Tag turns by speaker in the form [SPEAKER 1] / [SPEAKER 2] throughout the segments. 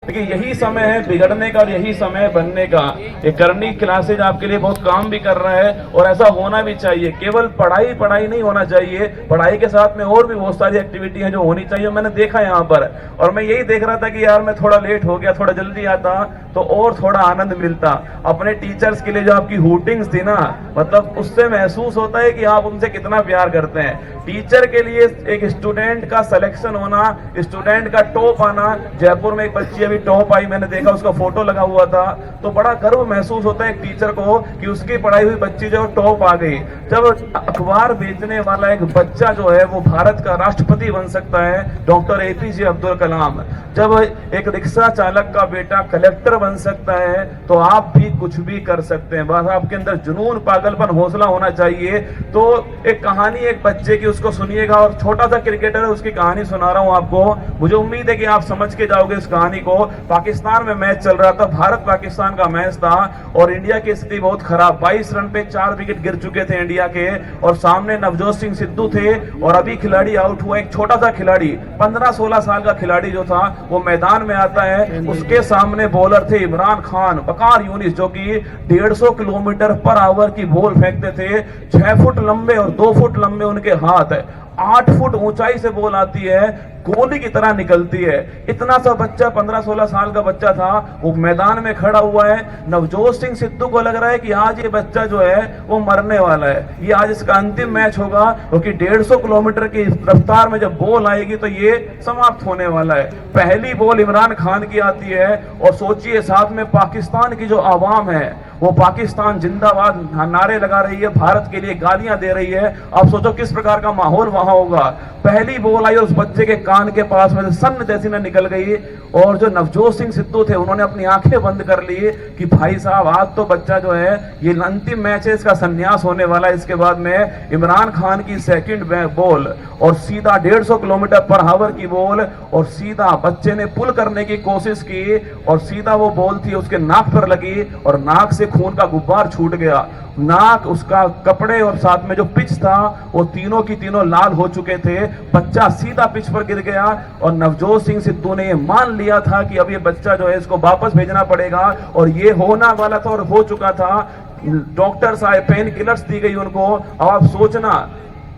[SPEAKER 1] देखिए यही समय है बिगड़ने का और यही समय है बनने का। ये करनी क्लासेज आपके लिए बहुत काम भी कर रहा है और ऐसा होना भी चाहिए। केवल पढ़ाई पढ़ाई नहीं होना चाहिए, पढ़ाई के साथ में और भी बहुत सारी एक्टिविटी हैं जो होनी चाहिए। मैंने देखा यहाँ पर, और मैं यही देख रहा था कि यार मैं थोड़ा लेट हो गया, थोड़ा जल्दी आता तो और थोड़ा आनंद मिलता। अपने टीचर्स के लिए जो आपकी हूटिंग्स थी ना, मतलब उससे महसूस होता है कि आप उनसे कितना प्यार करते हैं। टीचर के लिए एक स्टूडेंट का सिलेक्शन होना, स्टूडेंट का टॉप आना, जयपुर में एक बच्ची अभी टॉप आई, मैंने देखा उसका फोटो लगा हुआ था, तो बड़ा गर्व महसूस होता है एक टीचर को कि उसकी पढ़ाई हुई बच्ची जो टॉप आ गई। जब अखबार बेचने वाला एक बच्चा जो है वो भारत का राष्ट्रपति बन सकता है, डॉक्टर एपीजे अब्दुल कलाम, जब एक रिक्शा चालक का बेटा कलेक्टर बन सकता है, तो आप भी कुछ भी कर सकते हैं। बस आपके अंदर जुनून, पागलपन, हौसला होना चाहिए। तो एक कहानी एक बच्चे की, उसको सुनिएगा, और छोटा सा क्रिकेटर है उसकी कहानी सुना रहा हूं आपको। मुझे उम्मीद है कि आप समझ के जाओगे इस कहानी को। पाकिस्तान में मैच चल रहा था, भारत पाकिस्तान का मैच था, और इंडिया की स्थिति बहुत खराब। 22 रन पे 4 विकेट गिर चुके थे इंडिया के, और सामने नवजोत सिंह सिद्धू थे, और अभी खिलाड़ी आउट हुआ। एक छोटा सा खिलाड़ी, 15-16 साल का खिलाड़ी जो था, वो मैदान में आता है। उसके सामने बॉलर थे इमरान खान, वकार यूनिस, जो कि 150 किलोमीटर पर आवर की बॉल फेंकते थे। 6 फुट लंबे और 2 फुट लंबे उनके हाथ है, 8 फुट ऊंचाई से बॉल आती है, गोली की तरह निकलती है। इतना सा बच्चा, 15-16 साल का बच्चा था, वो मैदान में खड़ा हुआ है। नवजोत सिंह सिद्धू को लग रहा है कि आज ये बच्चा जो है वो मरने वाला है, ये आज इसका अंतिम मैच होगा, क्योंकि 150 किलोमीटर की रफ्तार में जब बॉल आएगी तो ये समाप्त होने वाला है। पहली बॉल इमरान खान की आती है, और सोचिए साथ में पाकिस्तान की जो आवाम है वो पाकिस्तान जिंदाबाद नारे लगा रही है, भारत के लिए गालियां दे रही है। आप सोचो किस प्रकार का माहौल वहां होगा। पहली बॉल आई और उस बच्चे के कान के पास में सन जैसी न निकल गई, और जो नवजोत सिंह सिद्धू थे उन्होंने अपनी आंखें बंद कर ली कि भाई साहब आज तो बच्चा जो है ये अंतिम मैच है, इसका संन्यास होने वाला है। इसके बाद में इमरान खान की सेकंड बॉल, और सीधा 150 किलोमीटर पर आवर की बॉल, और सीधा बच्चे ने पुल करने की कोशिश की, और सीधा वो बॉल थी उसके नाक पर लगी, और नाक से खून का गुब्बार छूट गया। नाक, उसका कपड़े और साथ में जो पिच था वो तीनों की तीनों लाल हो चुके थे। बच्चा सीधा पिच पर गिर गया, और नवजोत सिंह सिद्धू ने ये मान लिया था कि अब ये बच्चा जो है इसको वापस भेजना पड़ेगा, और ये होना वाला था और हो चुका था। डॉक्टर साहब, पेन किलर्स दी गई उनको। अब आप सोचना,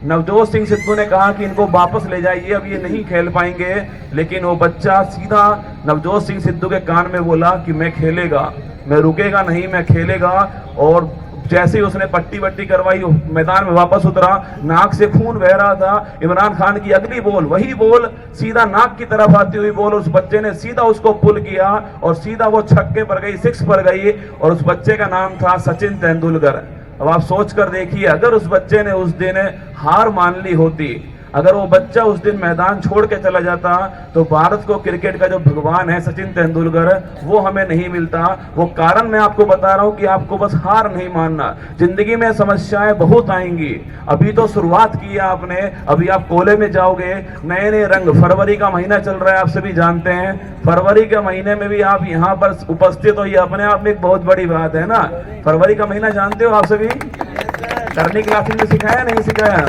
[SPEAKER 1] नवजोत सिंह सिद्धू ने कहा कि इनको वापस ले जाइए, अब ये नहीं खेल पाएंगे, लेकिन वो बच्चा सीधा नवजोत सिंह सिद्धू के कान में बोला कि मैं खेलेगा, मैं रुकेगा नहीं, मैं खेलेगा। और जैसे ही उसने पट्टी वट्टी करवाई, मैदान में वापस उतरा, नाक से खून बह रहा था। इमरान खान की अगली बॉल, वही बॉल सीधा नाक की तरफ आती हुई बॉल, उस बच्चे ने सीधा उसको पुल किया, और सीधा वो छक्के पर गई, 6 पर गई, और उस बच्चे का नाम था सचिन तेंदुलकर। अब आप सोच कर देखिए, अगर उस बच्चे ने उस दिन हार मान ली होती, अगर वो बच्चा उस दिन मैदान छोड़ के चला जाता, तो भारत को क्रिकेट का जो भगवान है सचिन तेंदुलकर, वो हमें नहीं मिलता। वो कारण मैं आपको बता रहा हूं कि आपको बस हार नहीं मानना। जिंदगी में समस्याएं बहुत आएंगी, अभी तो शुरुआत की है आपने, अभी आप कोले में जाओगे, नए नए रंग। फरवरी का महीना चल रहा है, आप सभी जानते हैं। फरवरी के महीने में भी आप यहाँ पर उपस्थित हो, ये अपने आप में एक बहुत बड़ी बात है ना। फरवरी का महीना जानते हो आप सभी? करनी क्लासेस में सिखाया नहीं सिखाया?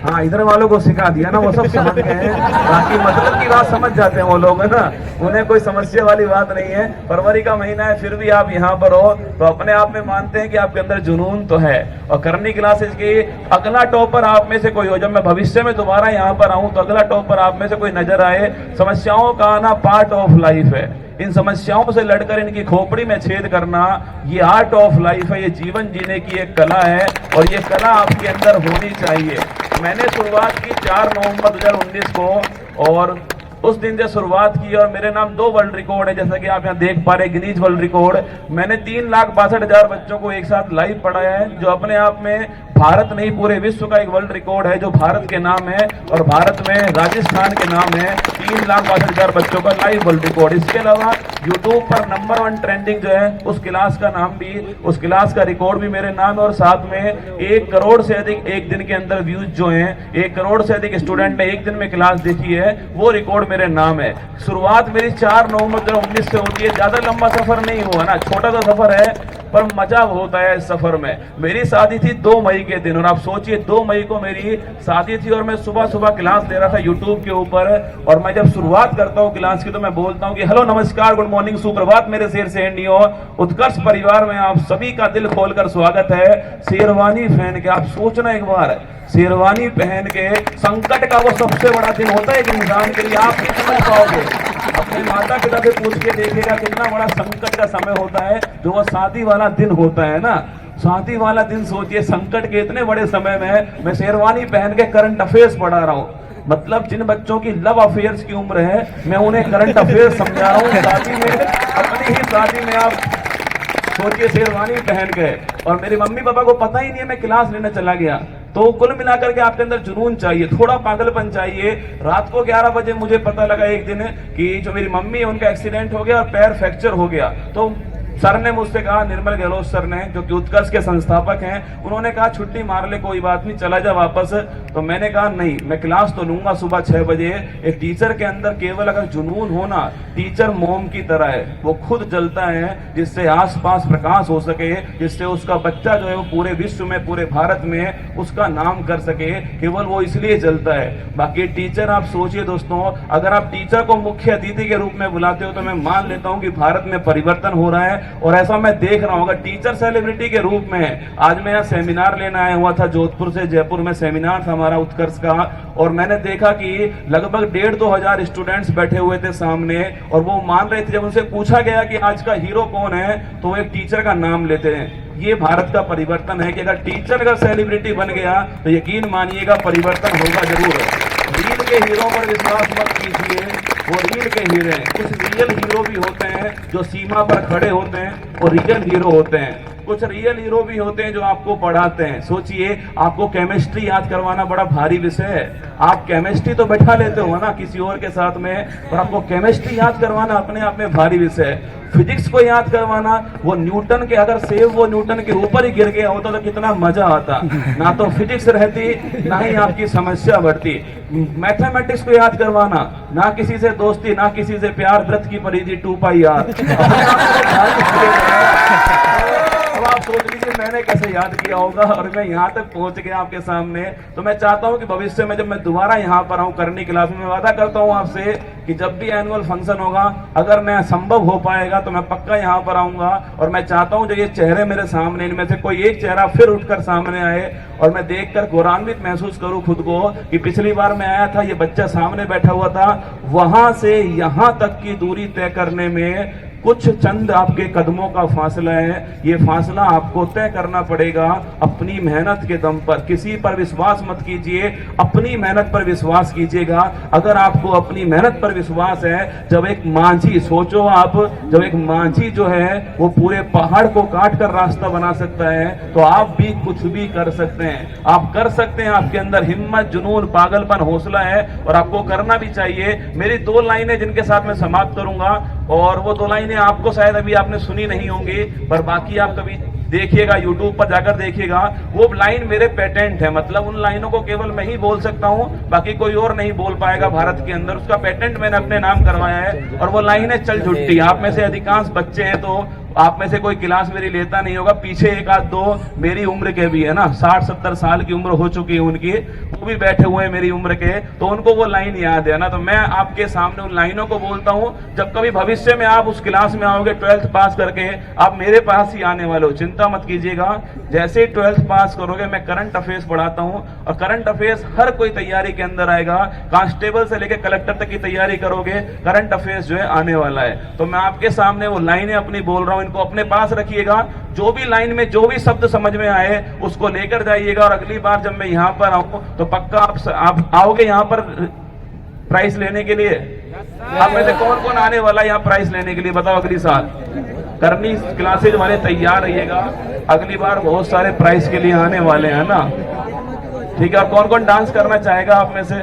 [SPEAKER 1] हाँ, इधर वालों को सिखा दिया ना, वो सब समझ गए हैं। बाकी मतलब की बात समझ जाते हैं वो लोग, है ना, उन्हें कोई समस्या वाली बात नहीं है। फरवरी का महीना है, फिर भी आप यहाँ पर हो, तो अपने आप में मानते हैं कि आपके अंदर जुनून तो है। और करनी क्लासेस की अगला टॉपर आप में से कोई हो, जब मैं भविष्य में दोबारा यहाँ पर आऊँ तो अगला टॉपर आप में से कोई नजर आए। समस्याओं का आना पार्ट ऑफ लाइफ है, इन समस्याओं से लड़कर इनकी खोपड़ी में छेद करना ये आर्ट ऑफ लाइफ है, ये जीवन जीने की एक कला है, और ये कला आपके अंदर होनी चाहिए। मैंने शुरुआत की 4 नवंबर 2019 को, और उस दिन से शुरुआत की, और मेरे नाम 2 वर्ल्ड रिकॉर्ड है, जैसा कि आप यहाँ देख पा रहे, गिनीज वर्ल्ड रिकॉर्ड। मैंने 3,62,000 बच्चों को एक साथ लाइव पढ़ाया है, जो अपने आप में भारत नहीं पूरे विश्व का एक वर्ल्ड रिकॉर्ड है, जो भारत के नाम है, और भारत में राजस्थान के नाम है। 3,62,000 बच्चों का लाइव वर्ल्ड रिकॉर्ड। इसके अलावा यूट्यूब पर नंबर 1 ट्रेंडिंग जो है, उस क्लास का नाम भी, उस क्लास का रिकॉर्ड भी मेरे नाम है, और साथ में 1 करोड़ से अधिक एक दिन के अंदर व्यूज जो हैं, 1 करोड़ से अधिक स्टूडेंट ने एक दिन में क्लास देखी है, वो रिकॉर्ड मेरे नाम है। शुरुआत मेरी 4 नवंबर 2019 से होती है, ज्यादा लंबा सफर नहीं हुआ ना, छोटा सा सफर है। पर मजा होता है इस सफर में। मेरी शादी थी 2 मई के दिन, और आप सोचिए 2 मई को मेरी शादी थी और मैं सुबह सुबह क्लास ले रहा था यूट्यूब के ऊपर। और मैं जब शुरुआत करता हूँ क्लास की तो मैं बोलता हूँ कि हेलो, नमस्कार, गुड मॉर्निंग, सुप्रभात मेरे शेर सेंडियों। उत्कर्ष परिवार में आप सभी का दिल खोलकर स्वागत है। शेरवानी पहन के, आप सोचना एक बार, शेरवानी पहन के, संकट का वो सबसे बड़ा दिन होता है एक इंसान के लिए, आप नहीं समझ पाओगे। अपने माता पिता से पूछ के देखिएगा कितना बड़ा संकट का समय होता है जो वो शादी वाला दिन होता है ना। शादी वाला दिन सोचिए, संकट के इतने बड़े समय में मैं शेरवानी पहन के करंट अफेयर्स पढ़ा रहा हूँ। मतलब जिन बच्चों की लव अफेयर्स की उम्र है, मैं उन्हें करंट अफेयर्स समझा रहा हूँ शादी में, अपनी ही शादी में। आप सोचिए शेरवानी पहन के, और मेरी मम्मी पापा को पता ही नहीं है मैं क्लास लेने चला गया। तो कुल मिलाकर के आपके अंदर जुनून चाहिए, थोड़ा पागलपन चाहिए। रात को 11 बजे मुझे पता लगा एक दिन कि जो मेरी मम्मी है उनका एक्सीडेंट हो गया और पैर फ्रैक्चर हो गया। तो सर ने मुझसे कहा, निर्मल गहलोत सर ने, जो कि उत्कर्ष के संस्थापक हैं, उन्होंने कहा छुट्टी मार ले, कोई बात नहीं, चला जा वापस। तो मैंने कहा नहीं, मैं क्लास तो लूंगा सुबह 6 बजे। एक टीचर के अंदर केवल अगर जुनून हो ना, टीचर मोम की तरह है, वो खुद जलता है जिससे आसपास प्रकाश हो सके, जिससे उसका बच्चा जो है वो पूरे विश्व में, पूरे भारत में उसका नाम कर सके, केवल वो इसलिए जलता है। बाकी टीचर, आप सोचिए दोस्तों, अगर आप टीचर को मुख्य अतिथि के रूप में बुलाते हो तो मैं मान लेता हूं कि भारत में परिवर्तन हो रहा है। और ऐसा मैं देख रहा हूँ, अगर टीचर सेलिब्रिटी के रूप में, आज मैं यहाँ सेमिनार लेना आया हुआ था, जोधपुर से जयपुर में सेमिनार था हमारा उत्कर्ष का, और मैंने देखा कि लगभग 1,500-2 हजार स्टूडेंट्स बैठे हुए थे सामने, और वो मान रहे थे, जब उनसे पूछा गया कि आज का हीरो कौन है तो वो एक टीचर का नाम लेते हैं। ये भारत का परिवर्तन है कि अगर टीचर अगर सेलिब्रिटी बन गया तो यकीन मानिएगा परिवर्तन होगा जरूर। रील के हीरो पर विश्वास मत कीजिए, वो रील के हीरो हैं। कुछ रियल हीरो भी होते हैं जो सीमा पर खड़े होते हैं, वो रियल हीरो होते हैं। कुछ रियल हीरो भी होते हैं जो आपको पढ़ाते हैं। सोचिए, आपको केमिस्ट्री याद करवाना बड़ा भारी विषय है। आप केमिस्ट्री तो बैठा लेते हो ना किसी और के साथ में, पर आपको केमिस्ट्री याद करवाना अपने आप में भारी विषय है। फिजिक्स को याद करवाना, वो न्यूटन के, अगर सेब वो न्यूटन के ऊपर ही गिर गया होता तो कितना मजा आता। ना तो फिजिक्स रहती, ना ही आपकी समस्या बढ़ती। मैथमेटिक्स को याद करवाना, ना किसी से दोस्ती, ना किसी से प्यार, व्रत की परिधि 2 पाई यार। अब आप सोच लीजिए मैंने कैसे याद किया होगा, और मैं यहाँ तक पहुंच गया आपके सामने। तो मैं चाहता हूँ कि भविष्य में जब मैं दोबारा यहाँ पर आऊँ करनी क्लास में, मैं वादा करता हूँ आपसे कि जब भी एनुअल फंक्शन होगा, अगर मैं संभव हो पाएगा तो मैं पक्का यहाँ पर आऊंगा। और मैं चाहता हूँ जो ये चेहरे मेरे सामने, इनमें से कोई एक चेहरा फिर उठकर सामने आए, और मैं देखकर गौरवान्वित महसूस करूँ खुद को कि पिछली बार मैं आया था, ये बच्चा सामने बैठा हुआ था, वहां से यहाँ तक की दूरी तय करने में कुछ चंद आपके कदमों का फासला है। ये फासला आपको तय करना पड़ेगा अपनी मेहनत के दम पर। किसी पर विश्वास मत कीजिए, अपनी मेहनत पर विश्वास कीजिएगा। अगर आपको अपनी मेहनत पर विश्वास है, जब एक मांझी, सोचो आप, जब एक मांझी जो है वो पूरे पहाड़ को काट कर रास्ता बना सकता है, तो आप भी कुछ भी कर सकते हैं। आप कर सकते हैं, आपके अंदर हिम्मत, जुनून, पागलपन, हौसला है, और आपको करना भी चाहिए। मेरी 2 लाइनें जिनके साथ मैं समाप्त करूंगा, और वो 2 लाइनें आपको शायद अभी आपने सुनी नहीं होंगी, पर बाकी आप कभी देखिएगा, यूट्यूब पर जाकर देखिएगा। वो लाइन मेरे पेटेंट है, मतलब उन लाइनों को केवल मैं ही बोल सकता हूं, बाकी कोई और नहीं बोल पाएगा भारत के अंदर। उसका पेटेंट मैंने अपने नाम करवाया है, और वो लाइन है चल झुट्टी। आप में से अधिकांश बच्चे हैं तो आप में से कोई क्लास मेरी लेता नहीं होगा, पीछे 1-2 मेरी उम्र के भी है ना, 60-70 साल की उम्र हो चुकी है उनकी, वो भी बैठे हुए हैं मेरी उम्र के, तो उनको वो लाइन याद है ना। तो मैं आपके सामने उन लाइनों को बोलता हूं। जब कभी भविष्य में आप उस क्लास में आओगे 12th पास करके, आप मेरे पास ही आने वाले हो, चिंता मत कीजिएगा। जैसे ही 12th पास करोगे, मैं करंट अफेयर्स पढ़ाता हूं, और करंट अफेयर्स हर कोई तैयारी के अंदर आएगा। कांस्टेबल से लेकर कलेक्टर तक की तैयारी करोगे, करंट अफेयर्स जो है आने वाला है। तो मैं आपके सामने वो लाइनें अपनी बोल रहा हूं, इनको अपने पास रखिएगा। जो भी लाइन में जो भी शब्द समझ में आए उसको लेकर जाइएगा, और अगली बार जब मैं यहाँ पर आऊं तो पक्का आप आओगे यहाँ पर प्राइस लेने के लिए। आप में से कौन कौन आने वाला है यहाँ प्राइस लेने के लिए, बताओ। अगली साल करनी क्लासेज वाले तैयार रहिएगा, अगली बार बहुत सारे प्राइस के लिए आने वाले हैं ना, ठीक है। और कौन कौन डांस करना चाहेगा आप में से?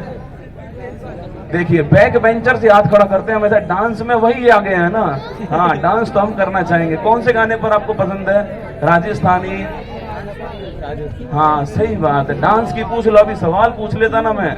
[SPEAKER 1] देखिए, बैक बेंचर से हाथ खड़ा करते हैं हमेशा, डांस में वही आ गए हैं ना। हाँ, डांस तो हम करना चाहेंगे। कौन से गाने पर आपको पसंद है? राजस्थानी? हाँ, सही बात है, डांस की पूछ लो। अभी सवाल पूछ लेता ना मैं,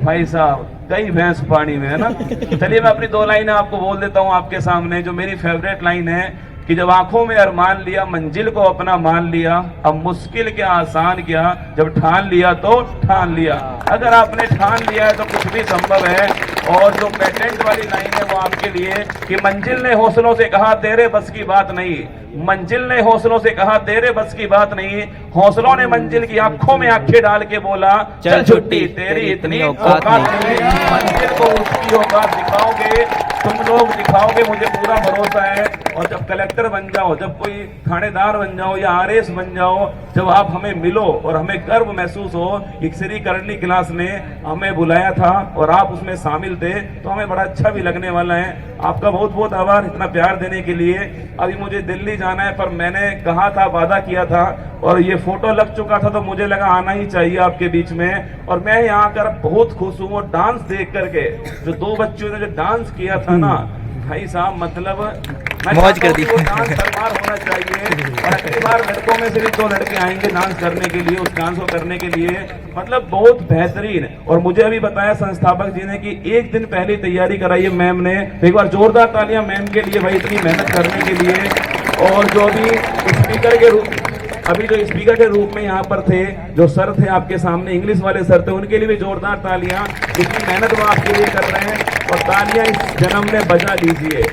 [SPEAKER 1] भाई साहब कई भैंस पानी में, है ना। चलिए मैं अपनी 2 लाइनें आपको बोल देता हूँ आपके सामने, जो मेरी फेवरेट लाइन है कि जब आंखों में अरमान लिया, मंजिल को अपना मान लिया, अब मुश्किल क्या आसान क्या, जब ठान लिया तो ठान लिया। अगर आपने ठान लिया है तो कुछ भी संभव है। और जो पेटेंट वाली लाइन है वो आपके लिए कि मंजिल ने हौसलों से कहा तेरे बस की बात नहीं, मंजिल ने हौसलों से कहा तेरे बस की बात नहीं, हौसलों ने मंजिल की आंखों में आंखें डाल के बोला चल छुट्टी तेरी इतनी औकात नहीं। मंजिल को उसकी औकात दिखाओगे, तुम लोग दिखाओगे, मुझे पूरा भरोसा है। और जब कलेक्टर बन जाओ, जब कोई थानेदार बन जाओ या आरएस बन जाओ, जब आप हमें मिलो और हमें गर्व महसूस हो कि श्री करनी क्लास ने हमें बुलाया था और आप उसमें शामिल थे, तो हमें बड़ा अच्छा भी लगने वाला है। आपका बहुत बहुत आभार इतना प्यार देने के लिए। अभी मुझे दिल्ली जाना है, पर मैंने कहा था, वादा किया था, और ये फोटो लग चुका था, तो मुझे लगा आना ही चाहिए आपके बीच में। और मैं यहाँ आकर बहुत खुश हूँ। और डांस देख करके जो दो बच्चों ने जो डांस किया था ना, भाई साहब, मतलब
[SPEAKER 2] मौज कर दी।
[SPEAKER 1] डांस हर बार होना चाहिए। और अगली बार लड़कों में सिर्फ 2 लड़के आएंगे डांस करने के लिए, उस डांस को करने के लिए, मतलब बहुत बेहतरीन। और मुझे अभी बताया संस्थापक जी ने कि 1 दिन पहले तैयारी कराई है मैम ने। एक बार जोरदार तालियां मैम के लिए भाई, इतनी मेहनत करने के लिए। और जो भी स्पीकर के रूप में यहाँ पर थे, जो सर थे आपके सामने, इंग्लिश वाले सर थे, उनके लिए भी जोरदार तालियां। इतनी मेहनत वो आपके लिए कर रहे हैं, और तालियां इस जन्म में बजा लीजिए।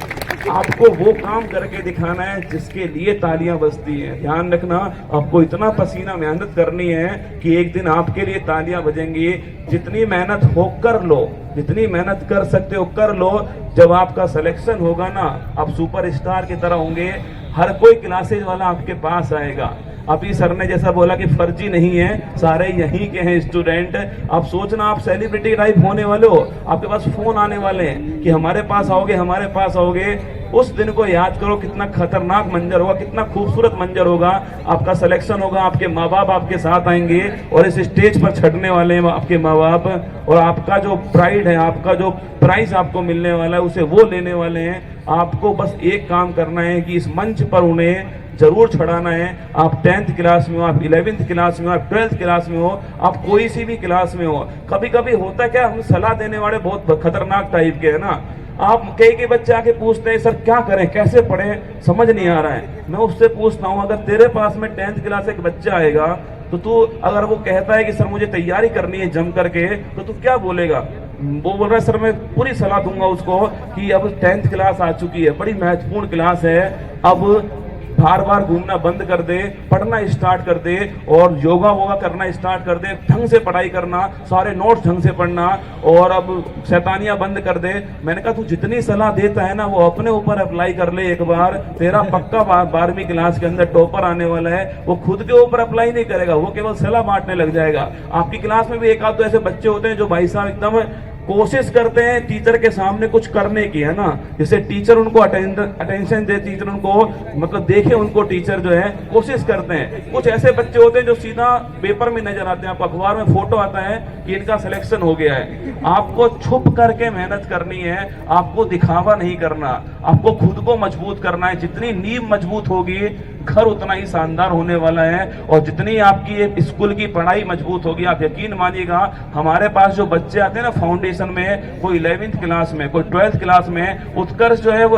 [SPEAKER 1] आपको वो काम करके दिखाना है जिसके लिए तालियां बजती हैं। ध्यान रखना, आपको इतना पसीना मेहनत करनी है कि एक दिन आपके लिए तालियां बजेंगी। जितनी मेहनत हो कर लो, जितनी मेहनत कर सकते हो कर लो। जब आपका सिलेक्शन होगा ना, आप सुपरस्टार की तरह होंगे। हर कोई क्लासेज वाला आपके पास आएगा। अभी सर ने जैसा बोला कि फर्जी नहीं है, सारे यहीं के हैं स्टूडेंट। आप सोचना, आप सेलिब्रिटी टाइप होने वाले हो, आपके पास फोन आने वाले हैं कि हमारे पास आओगे, हमारे पास आओगे। उस दिन को याद करो, कितना खतरनाक मंजर होगा, कितना खूबसूरत मंजर होगा। आपका सिलेक्शन होगा, आपके माँ बाप आपके साथ आएंगे और इस स्टेज पर चढ़ने वाले हैं आपके माँ बाप, और आपका जो प्राइड है, आपका जो प्राइज आपको मिलने वाला है, उसे वो लेने वाले हैं। आपको बस एक काम करना है कि इस मंच पर उन्हें जरूर चढ़ाना है। आप 10th क्लास में हो, आप 11th क्लास में हो, आप 12th क्लास में हो, आप कोई सी भी क्लास में हो। कभी कभी होता क्या, हम सलाह देने वाले बहुत खतरनाक टाइप के है ना। आप कई बच्चे आके पूछते हैं, सर क्या करें, कैसे पढ़ें, समझ नहीं आ रहा है। मैं उससे पूछता हूँ, अगर तेरे पास में 10th क्लास एक बच्चा आएगा, तो तू अगर वो कहता है कि सर मुझे तैयारी करनी है जम करके, तो तू क्या बोलेगा? वो बोल रहा है, सर मैं पूरी सलाह दूंगा उसको कि अब 10th क्लास आ चुकी है, बड़ी महत्वपूर्ण क्लास है, अब बार बार घूमना बंद कर दे, पढ़ना स्टार्ट कर दे, और योगा वोगा करना स्टार्ट कर दे, ढंग से पढ़ाई करना, सारे नोट्स ढंग से पढ़ना, और अब शैतानियां बंद कर दे। मैंने कहा तू जितनी सलाह देता है ना, वो अपने ऊपर अप्लाई कर ले एक बार। तेरा पक्का 12वीं क्लास के अंदर टॉपर आने वाला है। वो खुद के ऊपर अप्लाई नहीं करेगा, वो केवल सलाह बांटने लग जाएगा। आपकी क्लास में भी एक आध तो ऐसे बच्चे होते हैं जो भाई साहब एकदम कोशिश करते हैं टीचर के सामने कुछ करने की, है ना, जैसे टीचर उनको अटेंशन दे, टीचर उनको मतलब देखे, उनको टीचर जो है कोशिश करते हैं। कुछ ऐसे बच्चे होते हैं जो सीधा पेपर में नजर आते हैं, आपको अखबार में फोटो आता है कि इनका सिलेक्शन हो गया है। आपको छुप करके मेहनत करनी है, आपको दिखावा नहीं करना, आपको खुद को मजबूत करना है। जितनी नींव मजबूत होगी, घर उतना ही शानदार होने वाला है। और जितनी आपकी स्कूल की पढ़ाई मजबूत होगी, आप यकीन मानिएगा, हमारे पास जो बच्चे आते हैं ना फाउंडेशन में, कोई 11th क्लास में, कोई 12th क्लास में, उत्कर्ष जो है वो